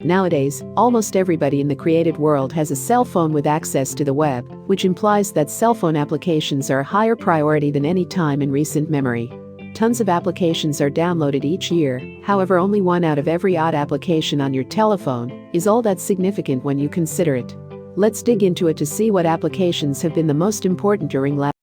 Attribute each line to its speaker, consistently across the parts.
Speaker 1: Nowadays, almost everybody in the creative world has a cell phone with access to the web, which implies that cell phone applications are a higher priority than any time in recent memory. Tons of applications are downloaded each year, however only one out of every odd application on your telephone is all that significant when you consider it. Let's dig into it to see what applications have been the most important during last.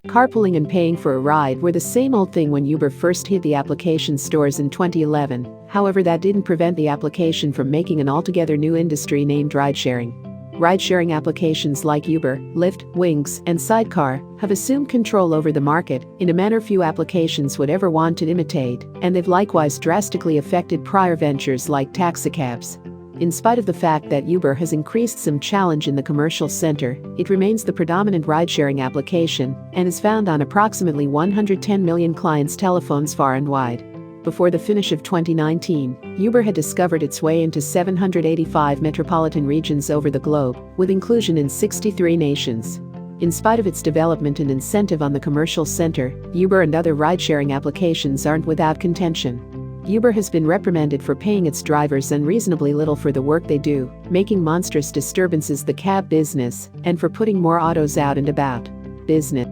Speaker 1: Carpooling and paying for a ride were the same old thing when Uber first hit the application stores in 2011, however that didn't prevent the application from making an altogether new industry named ride-sharing. Ride-sharing applications like Uber, Lyft, Wings, and Sidecar have assumed control over the market in a manner few applications would ever want to imitate, and they've likewise drastically affected prior ventures like taxicabs. In spite of the fact that Uber has increased some challenge in the commercial center, it remains the predominant ride-sharing application and is found on approximately 110 million clients' telephones far and wide. Before the finish of 2019, Uber had discovered its way into 785 metropolitan regions over the globe, with inclusion in 63 nations. In spite of its development and incentive on the commercial center, Uber and other ride-sharing applications aren't without contention. Uber has been reprimanded for paying its drivers unreasonably little for the work they do, making monstrous disturbances the cab business, and for putting more autos out and about. Business.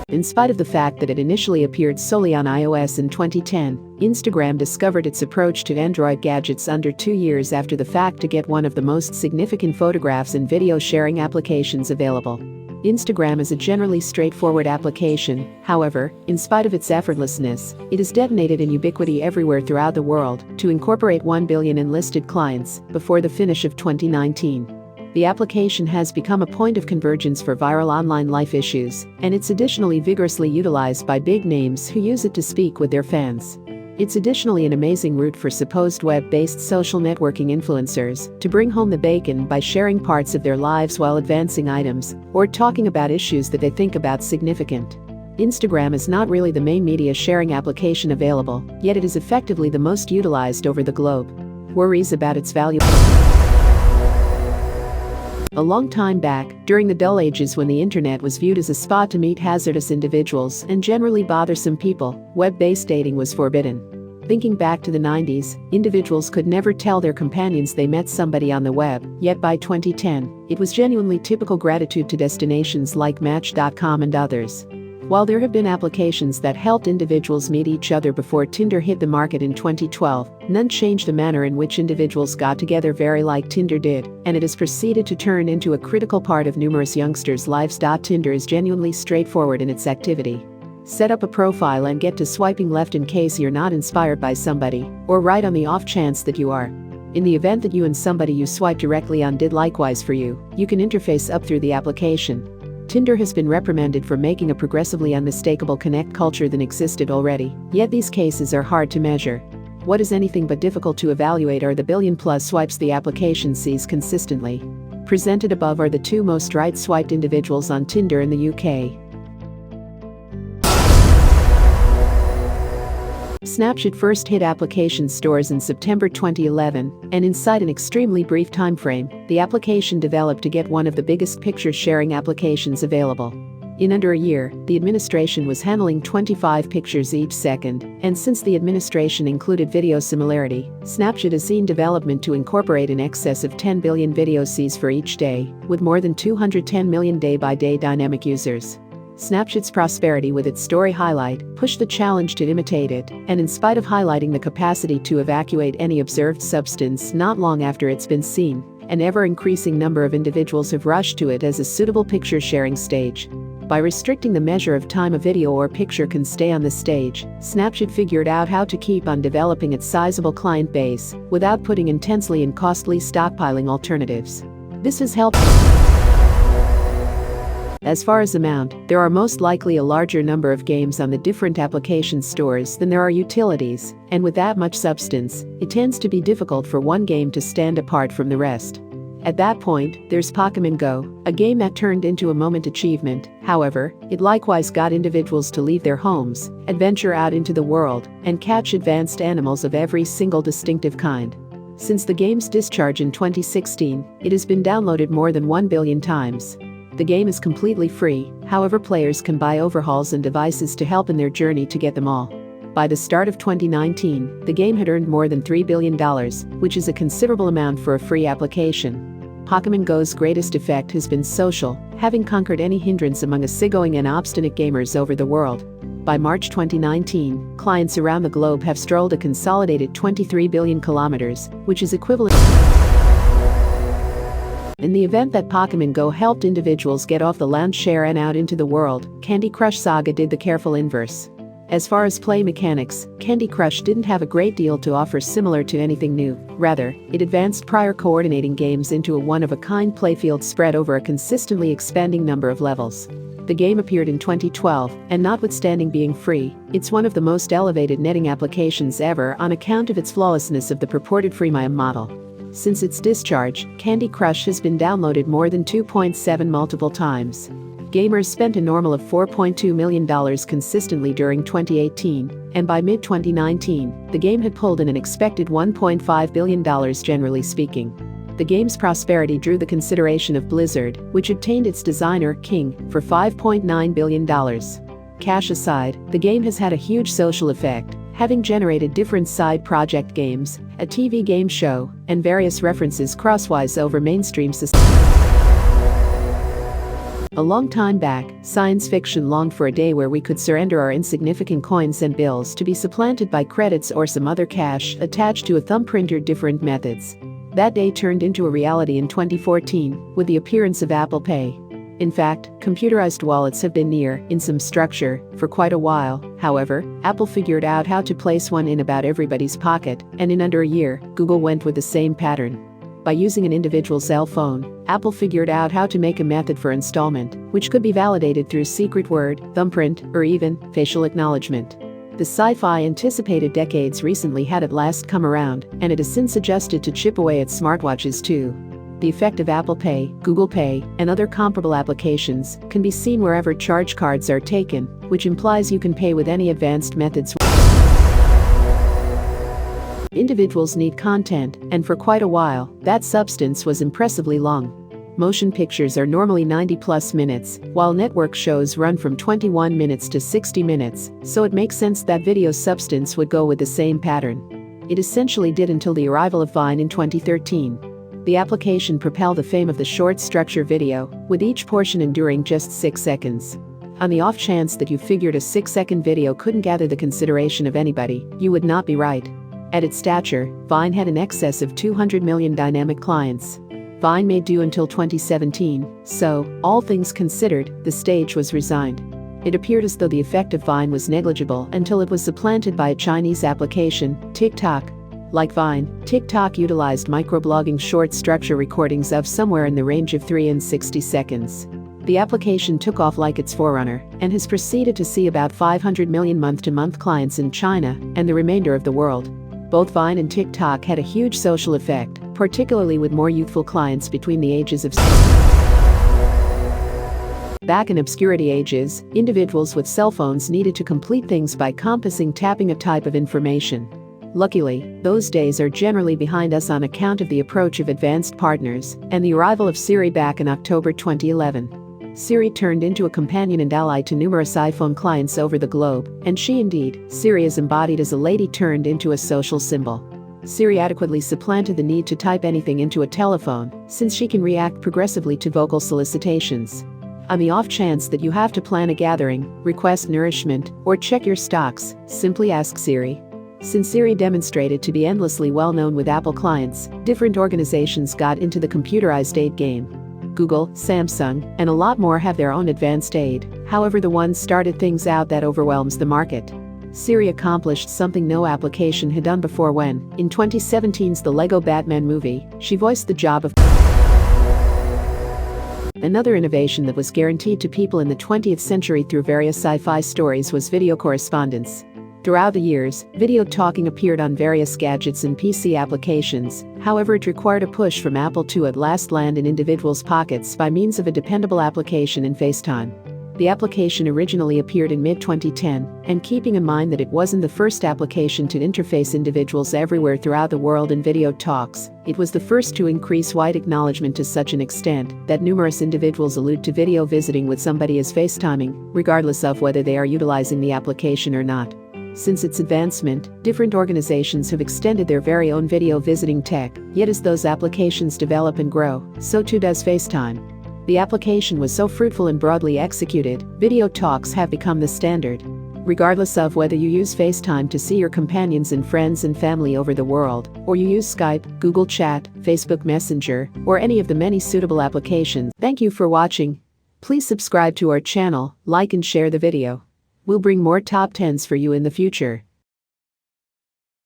Speaker 1: In spite of the fact that it initially appeared solely on iOS in 2010, Instagram discovered its approach to Android gadgets under 2 years after the fact to get one of the most significant photographs and video sharing applications available. Instagram is a generally straightforward application, however, in spite of its effortlessness, it has detonated in ubiquity everywhere throughout the world to incorporate 1 billion enlisted clients before the finish of 2019. The application has become a point of convergence for viral online life issues, and it's additionally vigorously utilized by big names who use it to speak with their fans. It's additionally an amazing route for supposed web-based social networking influencers to bring home the bacon by sharing parts of their lives while advancing items or talking about issues that they think about significant. Instagram is not really the main media sharing application available, yet it is effectively the most utilized over the globe. Worries about its value. A long time back, during the dull ages when the internet was viewed as a spot to meet hazardous individuals and generally bothersome people, web-based dating was forbidden. Thinking back to the 90s, individuals could never tell their companions they met somebody on the web, yet by 2010, it was genuinely typical gratitude to destinations like Match.com and others. While there have been applications that helped individuals meet each other before Tinder hit the market in 2012, none changed the manner in which individuals got together very like Tinder did, and it has proceeded to turn into a critical part of numerous youngsters' lives. Tinder is genuinely straightforward in its activity. Set up a profile and get to swiping left in case you're not inspired by somebody, or right on the off chance that you are. In the event that you and somebody you swipe directly on did likewise for you, you can interface up through the application. Tinder has been reprimanded for making a progressively unmistakable connect culture than existed already, yet these cases are hard to measure. What is anything but difficult to evaluate are the billion-plus swipes the application sees consistently. Presented above are the two most right-swiped individuals on Tinder in the UK. Snapchat first hit application stores in September 2011, and inside an extremely brief time frame, the application developed to get one of the biggest picture-sharing applications available. In under a year, the administration was handling 25 pictures each second, and since the administration included video similarity, Snapchat has seen development to incorporate in excess of 10 billion video sees for each day, with more than 210 million day-by-day dynamic users. Snapchat's prosperity with its story highlight pushed the challenge to imitate it, and in spite of highlighting the capacity to evacuate any observed substance not long after it's been seen, an ever-increasing number of individuals have rushed to it as a suitable picture-sharing stage. By restricting the measure of time a video or picture can stay on the stage, Snapchat figured out how to keep on developing its sizable client base without putting intensely in costly stockpiling alternatives. This has helped. As far as amount, there are most likely a larger number of games on the different application stores than there are utilities, and with that much substance, it tends to be difficult for one game to stand apart from the rest. At that point, there's Pokémon Go, a game that turned into a moment achievement. However, it likewise got individuals to leave their homes, adventure out into the world, and catch advanced animals of every single distinctive kind. Since the game's discharge in 2016, it has been downloaded more than 1 billion times. The game is completely free, however players can buy overhauls and devices to help in their journey to get them all. By the start of 2019, the game had earned more than $3 billion, which is a considerable amount for a free application. Pokémon Go's greatest effect has been social, having conquered any hindrance among easygoing and obstinate gamers over the world. By March 2019, clients around the globe have strolled a consolidated 23 billion kilometers, which is equivalent. In the event that Pokémon Go helped individuals get off the lounge chair and out into the world, Candy Crush Saga did the careful inverse. As far as play mechanics, Candy Crush didn't have a great deal to offer similar to anything new. Rather, it advanced prior coordinating games into a one-of-a-kind playfield spread over a consistently expanding number of levels. The game appeared in 2012, and notwithstanding being free, it's one of the most elevated netting applications ever on account of its flawlessness of the purported freemium model. Since its discharge, Candy Crush has been downloaded more than 2.7 multiple times. Gamers spent a normal of $4.2 million consistently during 2018, and by mid-2019, the game had pulled in an expected $1.5 billion generally speaking. The game's prosperity drew the consideration of Blizzard, which obtained its designer, King, for $5.9 billion. Cash aside, the game has had a huge social effect, having generated different side project games, a TV game show, and various references crosswise over mainstream society. A long time back, science fiction longed for a day where we could surrender our insignificant coins and bills to be supplanted by credits or some other cash attached to a thumbprint or different methods. That day turned into a reality in 2014 with the appearance of Apple Pay. In fact, computerized wallets have been near, in some structure, for quite a while. However, Apple figured out how to place one in about everybody's pocket, and in under a year, Google went with the same pattern. By using an individual cell phone, Apple figured out how to make a method for installment, which could be validated through secret word, thumbprint, or even facial acknowledgement. The sci-fi anticipated decades recently had at last come around, and it has since adjusted to chip away at smartwatches too. The effect of Apple Pay, Google Pay, and other comparable applications can be seen wherever charge cards are taken, which implies you can pay with any advanced methods. Individuals need content, and for quite a while, that substance was impressively long. Motion pictures are normally 90+ minutes, while network shows run from 21 minutes to 60 minutes, so it makes sense that video substance would go with the same pattern. It essentially did until the arrival of Vine in 2013. The application propelled the fame of the short structure video, with each portion enduring just 6 seconds. On the off chance that you figured a 6-second video couldn't gather the consideration of anybody, you would not be right. At its stature, Vine had in excess of 200 million dynamic clients. Vine may do until 2017, so, all things considered, the stage was resigned. It appeared as though the effect of Vine was negligible until it was supplanted by a Chinese application, TikTok. Like Vine, TikTok utilized microblogging short structure recordings of somewhere in the range of 3 and 60 seconds. The application took off like its forerunner, and has proceeded to see about 500 million month-to-month clients in China and the remainder of the world. Both Vine and TikTok had a huge social effect, particularly with more youthful clients between the ages of. Back in obscurity ages, individuals with cell phones needed to complete things by compassing tapping a type of information. Luckily, those days are generally behind us on account of the approach of advanced partners and the arrival of Siri back in October 2011. Siri turned into a companion and ally to numerous iPhone clients over the globe, and she indeed, Siri is embodied as a lady turned into a social symbol. Siri adequately supplanted the need to type anything into a telephone, since she can react progressively to vocal solicitations. On the off chance that you have to plan a gathering, request nourishment, or check your stocks, simply ask Siri. Since Siri demonstrated to be endlessly well-known with Apple clients, different organizations got into the computerized aid game. Google, Samsung, and a lot more have their own advanced aid, however the ones started things out that overwhelms the market. Siri accomplished something no application had done before when, in 2017's The Lego Batman movie, she voiced the job of. Another innovation that was guaranteed to people in the 20th century through various sci-fi stories was video correspondence. Throughout the years, video talking appeared on various gadgets and PC applications, however it required a push from Apple to at last land in individuals' pockets by means of a dependable application in FaceTime. The application originally appeared in mid-2010, and keeping in mind that it wasn't the first application to interface individuals everywhere throughout the world in video talks, it was the first to increase wide acknowledgement to such an extent that numerous individuals allude to video visiting with somebody as FaceTiming, regardless of whether they are utilizing the application or not. Since its advancement, different organizations have extended their very own video visiting tech, yet as those applications develop and grow, so too does FaceTime. The application was so fruitful and broadly executed, video talks have become the standard. Regardless of whether you use FaceTime to see your companions and friends and family over the world, or you use Skype, Google Chat, Facebook Messenger, or any of the many suitable applications. Thank you for watching. Please subscribe to our channel, like and share the video. We'll bring more top 10s for you in the future.